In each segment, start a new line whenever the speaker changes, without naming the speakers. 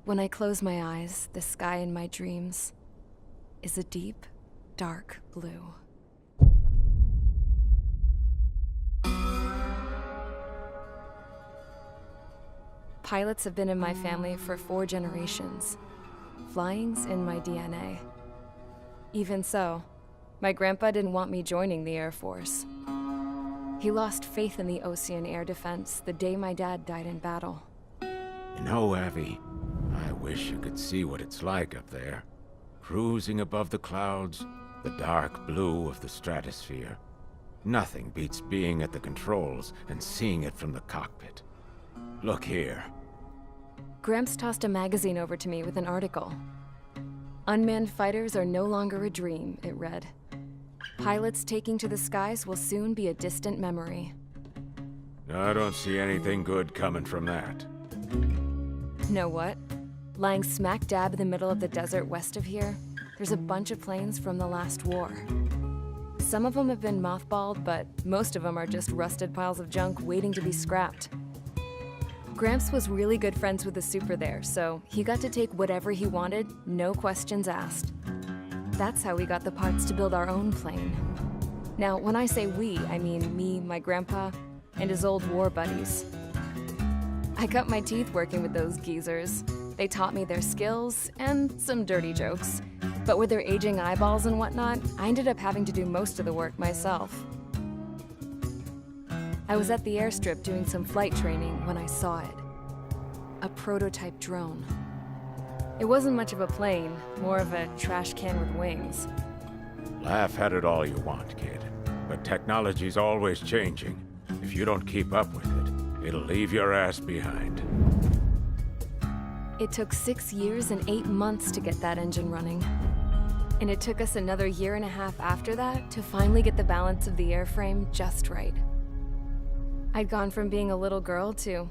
When I close my eyes, the sky in my dreams is a deep, dark blue. Pilots have been in my family for 4 generations. Flying's in my DNA. Even so, my grandpa didn't want me joining the Air Force. He lost faith in the Ocean Air Defense the day my dad died in battle.
You know, Abby, I wish you could see what it's like up there. Cruising above the clouds, the dark blue of the stratosphere. Nothing beats being at the controls and seeing it from the cockpit. Look here.
Gramps tossed a magazine over to me with an article. Unmanned fighters are no longer a dream, it read. Pilots taking to the skies will soon be a distant memory.
I don't see anything good coming from that.
Know what? Lying smack dab in the middle of the desert west of here, there's a bunch of planes from the last war. Some of them have been mothballed, but most of them are just rusted piles of junk waiting to be scrapped. Gramps was really good friends with the super there, so he got to take whatever he wanted, no questions asked. That's how we got the parts to build our own plane. Now, when I say we, I mean me, my grandpa, and his old war buddies. I cut my teeth working with those geezers. They taught me their skills and some dirty jokes. But with their aging eyeballs and whatnot, I ended up having to do most of the work myself. I was at the airstrip doing some flight training when I saw it. A prototype drone. It wasn't much of a plane, more of a trash can with wings.
Laugh at it all you want, kid. But technology's always changing. If you don't keep up with it, it'll leave your ass behind.
It took 6 years and 8 months to get that engine running. And it took us another 1.5 years after that to finally get the balance of the airframe just right. I'd gone from being a little girl to,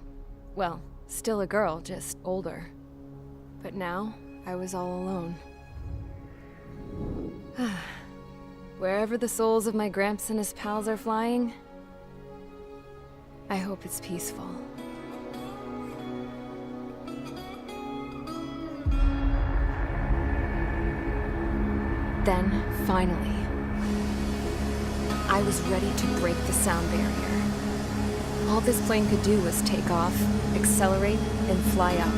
well, still a girl, just older. But now, I was all alone. Wherever the souls of my Gramps and his pals are flying, I hope it's peaceful. Then, finally, I was ready to break the sound barrier. All this plane could do was take off, accelerate, and fly up.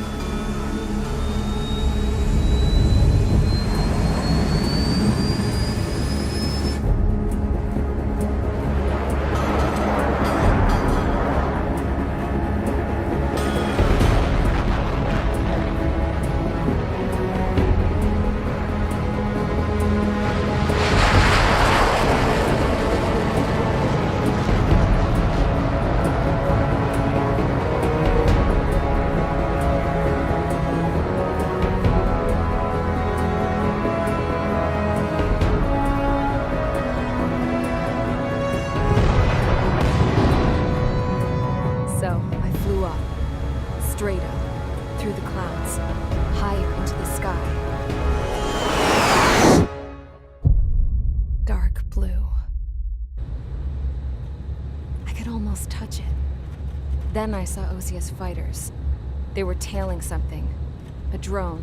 Straight up, through the clouds, higher into the sky. Dark blue. I could almost touch it. Then I saw Osia's fighters. They were tailing something. A drone.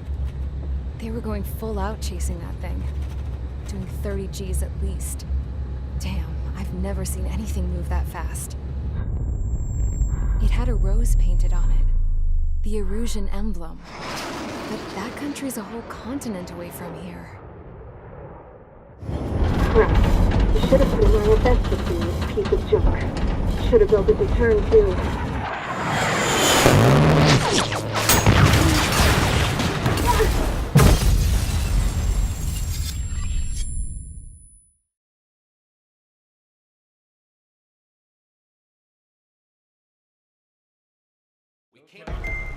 They were going full out chasing that thing. Doing 30 Gs at least. Damn, I've never seen anything move that fast. It had a rose painted on it. The Erusian emblem. But that country's a whole continent away from here.
Crap. You should have put in my event with this piece of junk. Should have built a return too.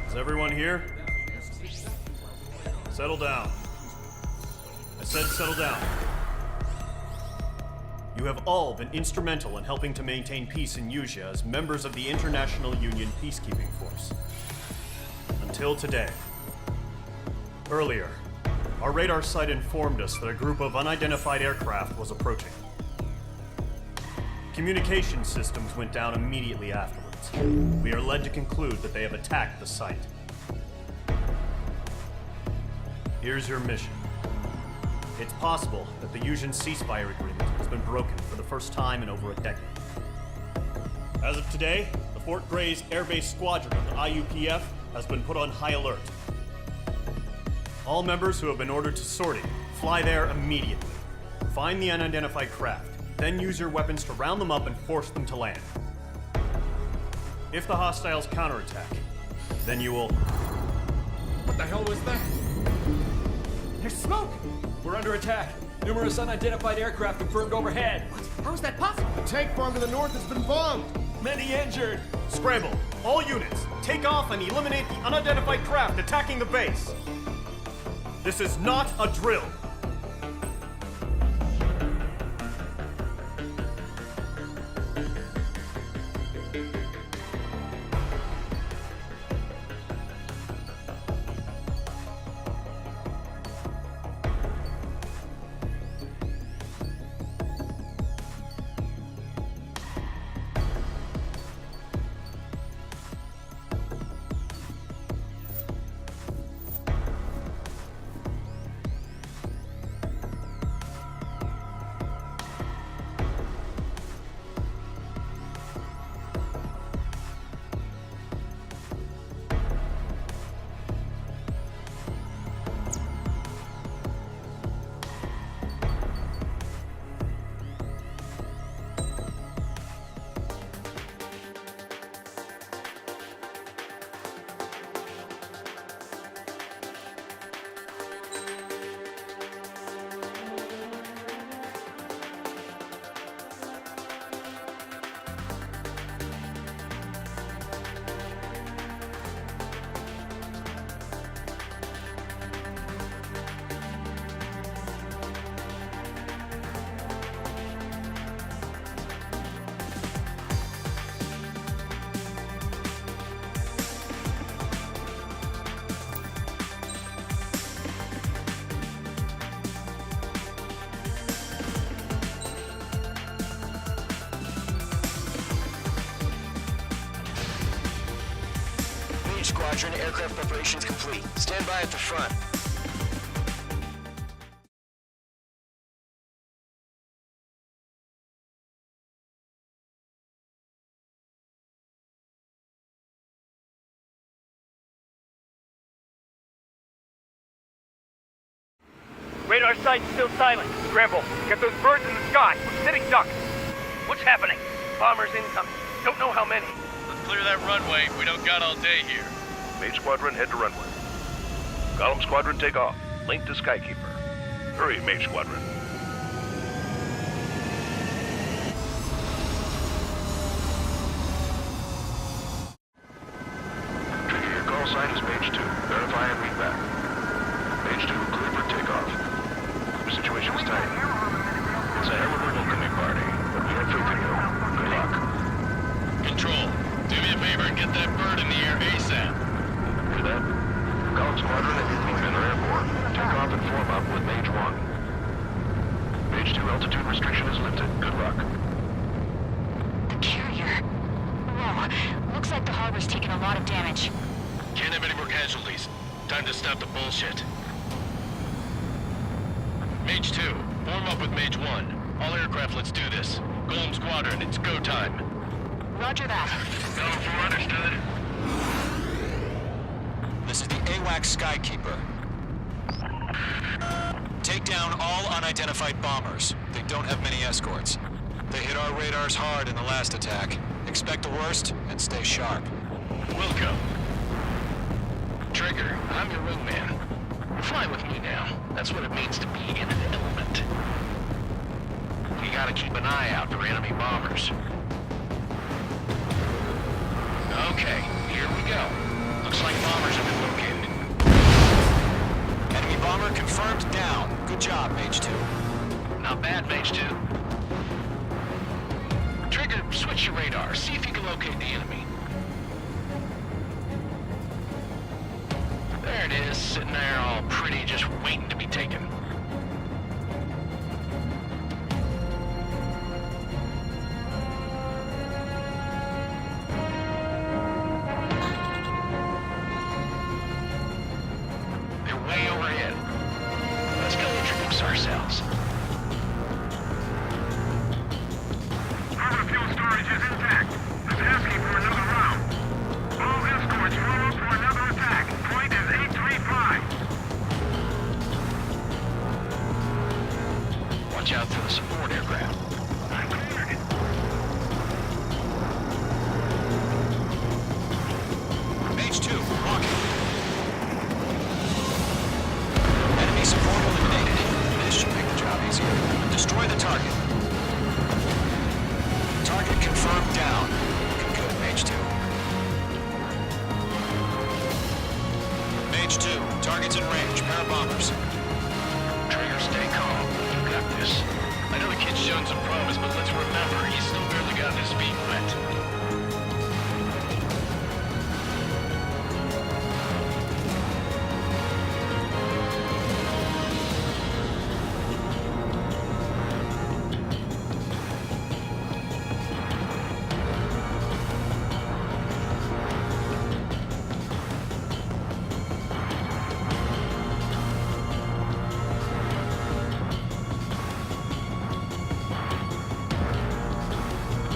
Is everyone here? Settle down. I said settle down. You have all been instrumental in helping to maintain peace in Usea as members of the International Union Peacekeeping Force. Until today. Earlier, our radar site informed us that a group of unidentified aircraft was approaching. Communication systems went down immediately afterwards. We are led to conclude that they have attacked the site. Here's your mission. It's possible that the Yuuzhan ceasefire agreement has been broken for the first time in over a decade. As of today, the Fort Gray's Air Base Squadron of the IUPF has been put on high alert. All members who have been ordered to sortie, fly there immediately. Find the unidentified craft, then use your weapons to round them up and force them to land. If the hostiles counterattack, then you will...
What the hell was that? There's smoke! We're under attack. Numerous unidentified aircraft confirmed overhead. What? How is that possible?
The tank farm to the north has been bombed!
Many injured.
Scramble! All units, take off and eliminate the unidentified craft attacking the base! This is not a drill!
Squadron, aircraft preparations complete. Stand by at the front.
Radar site's still silent. Scramble. Get those birds in the sky. We're sitting ducks. What's happening? Bombers incoming. Don't know how many.
Let's clear that runway. We don't got all day here.
Mage Squadron, head to runway. Column Squadron, take off. Link to Skykeeper. Hurry, Mage Squadron. Trigger, your call sign is Mage 2. Verify and read back. Mage 2, clear for takeoff. Situation's tight. It's a hell of a welcoming party, but we have faith in you. Good luck.
Control, do me a favor and get that bird in the air ASAP.
Hear that? Column Squadron and your teammen are airborne. Take off and form up with Mage 1. Mage 2 altitude restriction is lifted. Good luck.
The carrier. Whoa. Looks like the harbor's taken a lot of damage.
Can't have any more casualties. Time to stop the bullshit. Mage 2, form up with Mage 1. All aircraft, let's do this. Golem Squadron, it's go time.
Roger that.
Golem 4, understood.
This is the AWACS Skykeeper. Take down all unidentified bombers. They don't have many escorts. They hit our radars hard in the last attack. Expect the worst and stay sharp.
Wilco. Trigger, I'm your wingman. Fly with me now. That's what it means to be in an element. You gotta keep an eye out for enemy bombers. Okay, here we go. Looks like bombers have been located.
Enemy bomber confirmed down. Good job, Mage 2.
Not bad, Mage 2. Trigger, switch your radar. See if you can locate the enemy. There it is, sitting there all pretty, just waiting to be taken. They're way overhead. ourselves.
Our fuel storage is intact. It's asking for another round. All escorts roll up for another attack. Point is 835.
Watch out for the support aircraft.
I'm cleared.
Mage 2, walking. Enemy support eliminated. This should make the job easier. Destroy the target. Target confirmed down. Looking good, Mage 2. Mage 2, target's in range. Pair of bombers.
Trigger, stay calm. You got this. I know the kid's shown some promise, but let's remember, he's still barely gotten his feet wet.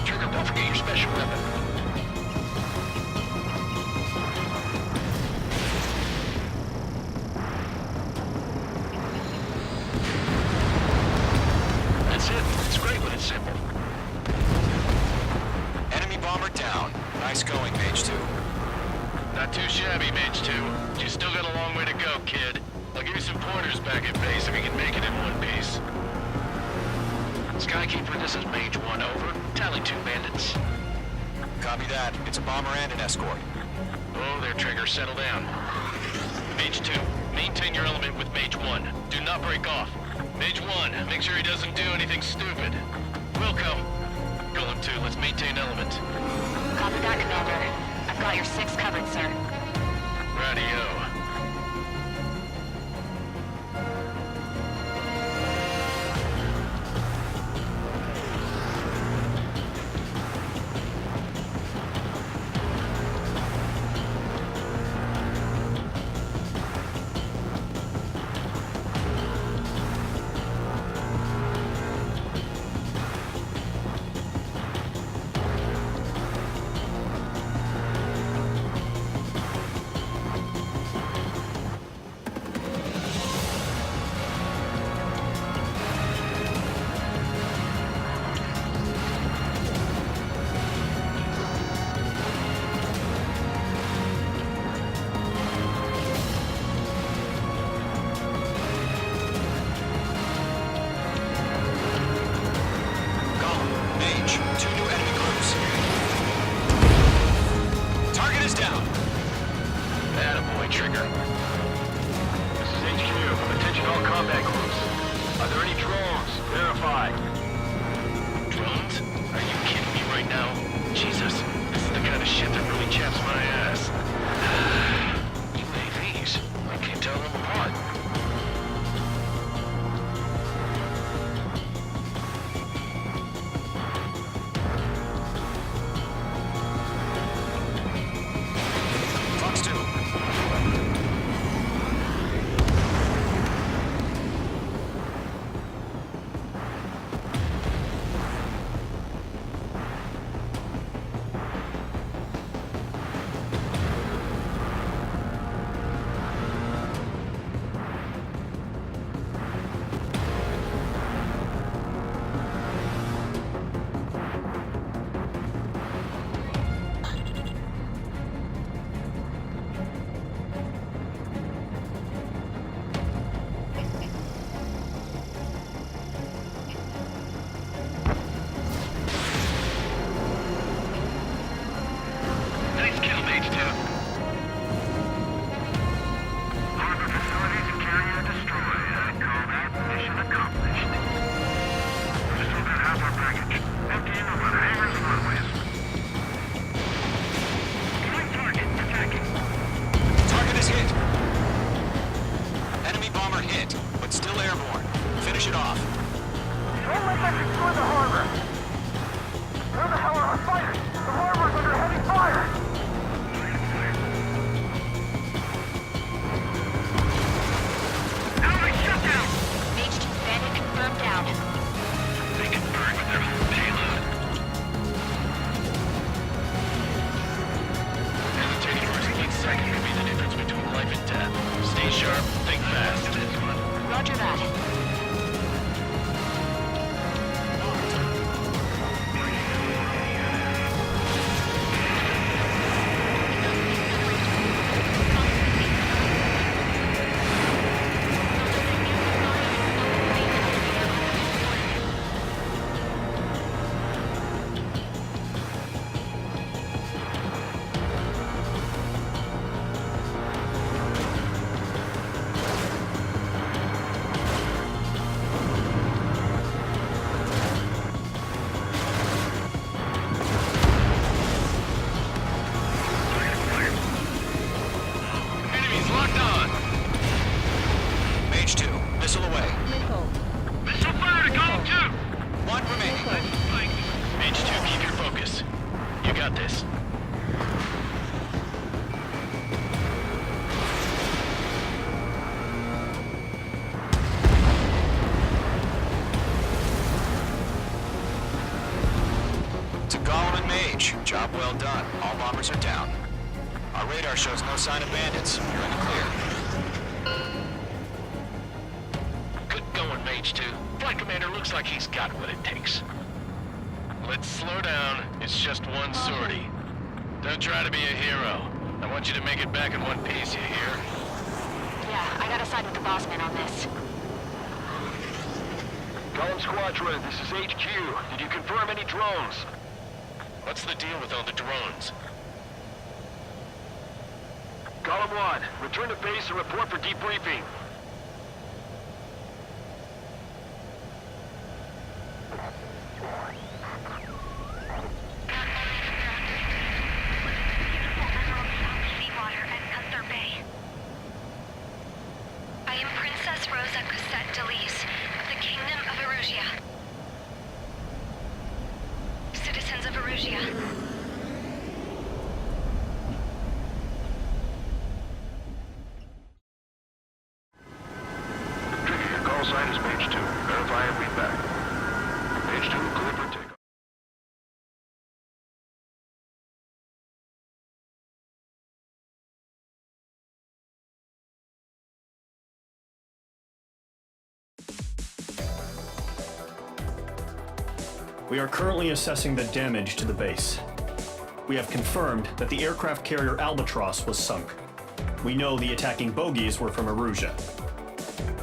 Trigger, don't forget your special weapon. That's it. It's great when it's simple.
Enemy bomber down. Nice going, Mage 2.
Not too shabby, Mage 2. You still got a long way to go, kid. I'll give you some pointers back at base if you can make it in one piece. Skykeeper, this is Mage 1, over. Tally 2 bandits.
Copy that. It's a bomber and an escort.
Oh, there, Trigger. Settle down. Mage 2, maintain your element with Mage 1. Do not break off. Mage 1, make sure he doesn't do anything stupid. Wilco. Golem 2, let's maintain element.
Copy that, Commander. I've got your 6 covered, sir.
Radio. sharp. Think fast.
Roger that.
Enemies locked on.
Mage 2, missile away.
Missile fire to Golem 2.
One remaining.
Mage 2, keep your focus. You got this.
To Golem and Mage, job well done. All bombers are down. Our radar shows no sign of bandits. You're in the clear.
Good going, Mage 2. Flight Commander looks like he's got what it takes. Let's slow down. It's just one sortie. Don't try to be a hero. I want you to make it back in one piece, you hear?
Yeah, I gotta side with the boss man on this.
Column Squadron, this is HQ. Did you confirm any drones?
What's the deal with all the drones?
Column 1, return to base and report for debriefing.
I am Princess Rosa Cosette Delise of the Kingdom of Erusia. Citizens of Erusia.
Trigger, your call sign is Page 2. Verify and read back. Page 2, clear for takeoff.
We are currently assessing the damage to the base. We have confirmed that the aircraft carrier Albatross was sunk. We know the attacking bogies were from Erusia.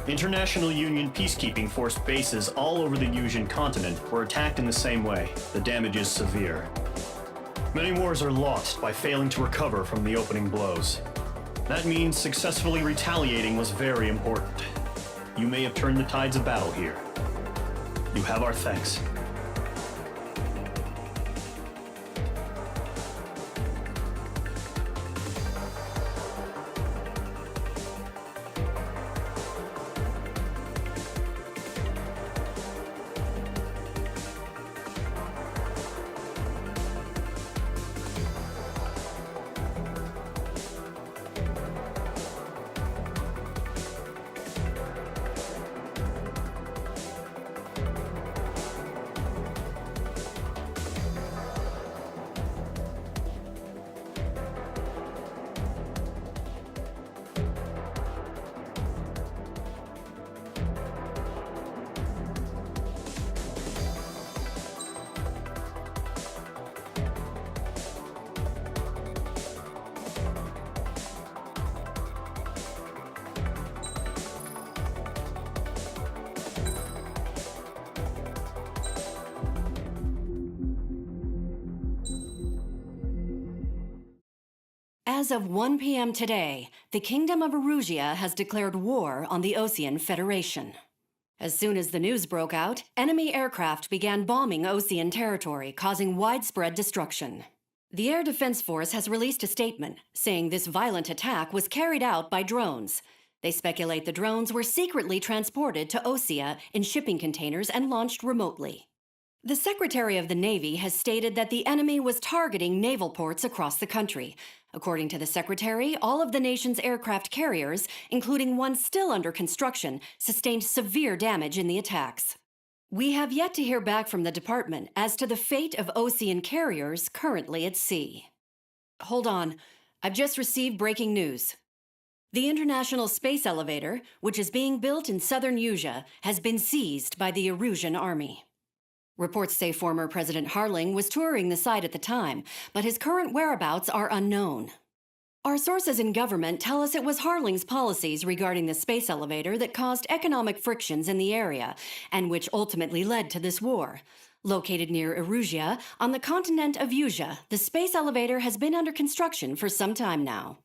International Union peacekeeping force bases all over the Yusian continent were attacked in the same way. The damage is severe. Many wars are lost by failing to recover from the opening blows. That means successfully retaliating was very important. You may have turned the tides of battle here. You have our thanks.
As of 1 p.m. today, the Kingdom of Erusia has declared war on the Osean Federation. As soon as the news broke out, enemy aircraft began bombing Osean territory, causing widespread destruction. The Air Defense Force has released a statement saying this violent attack was carried out by drones. They speculate the drones were secretly transported to Osea in shipping containers and launched remotely. The Secretary of the Navy has stated that the enemy was targeting naval ports across the country. According to the Secretary, all of the nation's aircraft carriers, including one still under construction, sustained severe damage in the attacks. We have yet to hear back from the department as to the fate of Osean carriers currently at sea. Hold on. I've just received breaking news. The International Space Elevator, which is being built in southern Usea, has been seized by the Erusian army. Reports say former President Harling was touring the site at the time, but his current whereabouts are unknown. Our sources in government tell us it was Harling's policies regarding the space elevator that caused economic frictions in the area, and which ultimately led to this war. Located near Erusea, on the continent of Usea, the space elevator has been under construction for some time now.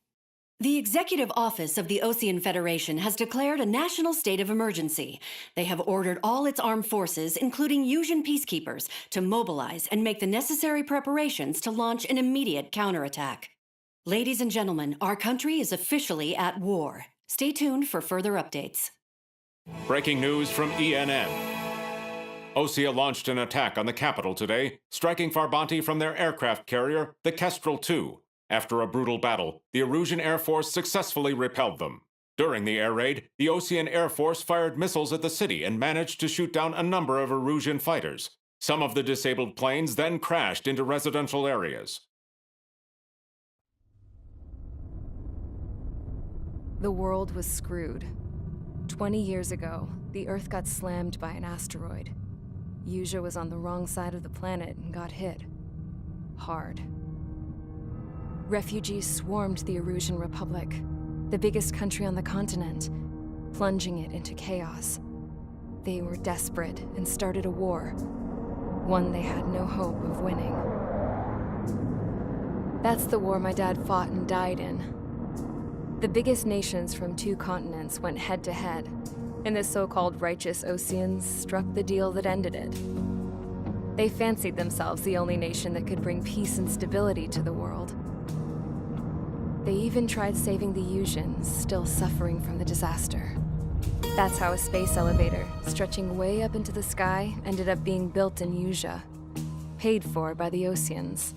The Executive Office of the Osean Federation has declared a national state of emergency. They have ordered all its armed forces, including Usean peacekeepers, to mobilize and make the necessary preparations to launch an immediate counterattack. Ladies and gentlemen, our country is officially at war. Stay tuned for further updates.
Breaking news from ENN. Osea launched an attack on the capital today, striking Farbanti from their aircraft carrier, the Kestrel II. After a brutal battle, the Erusian Air Force successfully repelled them. During the air raid, the Osean Air Force fired missiles at the city and managed to shoot down a number of Erusian fighters. Some of the disabled planes then crashed into residential areas.
The world was screwed. 20 years ago, the Earth got slammed by an asteroid. Usea was on the wrong side of the planet and got hit. Hard. Refugees swarmed the Erusian Republic, the biggest country on the continent, plunging it into chaos. They were desperate and started a war, one they had no hope of winning. That's the war my dad fought and died in. The biggest nations from 2 continents went head-to-head, and the so-called righteous Oseans struck the deal that ended it. They fancied themselves the only nation that could bring peace and stability to the world. They even tried saving the Useans, still suffering from the disaster. That's how a space elevator, stretching way up into the sky, ended up being built in Usea, paid for by the Oseans.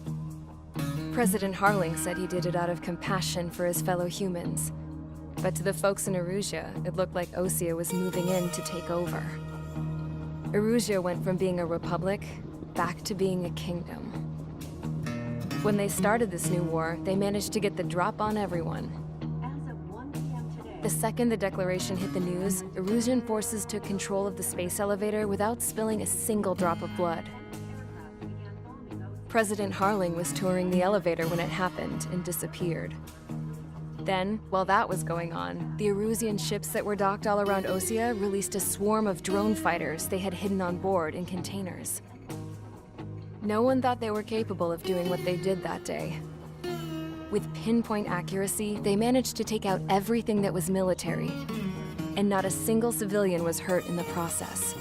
President Harling said he did it out of compassion for his fellow humans. But to the folks in Erusea, it looked like Osea was moving in to take over. Erusea went from being a republic back to being a kingdom. When they started this new war, they managed to get the drop on everyone. The second the declaration hit the news, Erusian forces took control of the space elevator without spilling a single drop of blood. President Harling was touring the elevator when it happened and disappeared. Then, while that was going on, the Erusian ships that were docked all around Osea released a swarm of drone fighters they had hidden on board in containers. No one thought they were capable of doing what they did that day. With pinpoint accuracy, they managed to take out everything that was military, and not a single civilian was hurt in the process.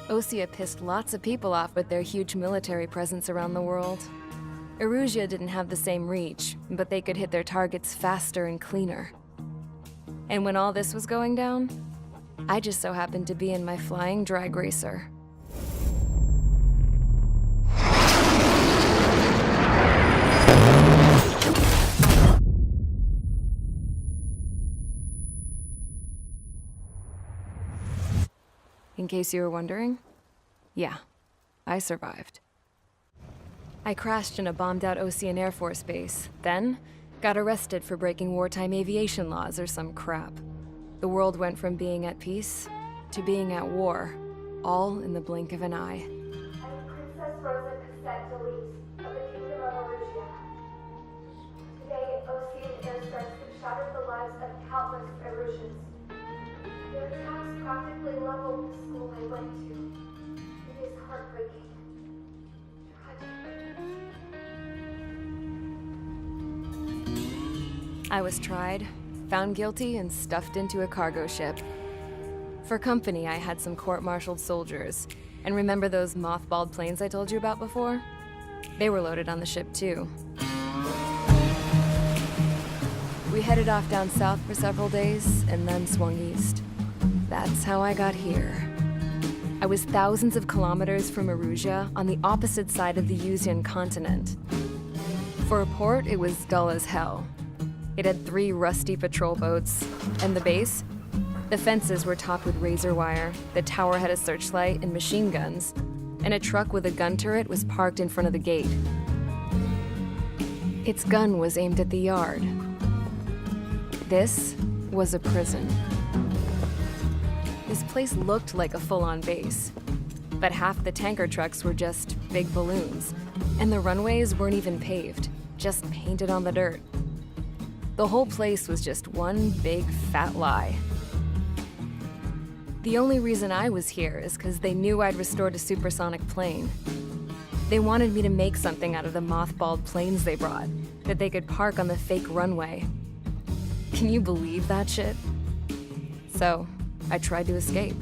Osea pissed lots of people off with their huge military presence around the world. Erusea didn't have the same reach, but they could hit their targets faster and cleaner. And when all this was going down, I just so happened to be in my flying drag racer. In case you were wondering, yeah, I survived. I crashed in a bombed-out Osean Air Force base, then got arrested for breaking wartime aviation laws or some crap. The world went from being at peace to being at war, all in the blink of an eye.
I'm Princess Rosa Cassette Delise of the Kingdom of Erusea. Today, Osean airstrikes have shattered the lives of countless Erusians. Their attacks practically leveled the school I went to. It is heartbreaking.
I was tried, found guilty, and stuffed into a cargo ship. For company, I had some court-martialed soldiers. And remember those mothballed planes I told you about before? They were loaded on the ship, too. We headed off down south for several days, and then swung east. That's how I got here. I was thousands of kilometers from Erusea, on the opposite side of the Usean continent. For a port, it was dull as hell. It had 3 rusty patrol boats, and the base? The fences were topped with razor wire, the tower had a searchlight and machine guns, and a truck with a gun turret was parked in front of the gate. Its gun was aimed at the yard. This was a prison. This place looked like a full-on base, but half the tanker trucks were just big balloons, and the runways weren't even paved, just painted on the dirt. The whole place was just one big fat lie. The only reason I was here is because they knew I'd restored a supersonic plane. They wanted me to make something out of the mothballed planes they brought, that they could park on the fake runway. Can you believe that shit? So, I tried to escape.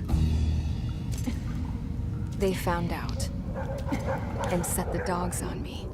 They found out and set the dogs on me.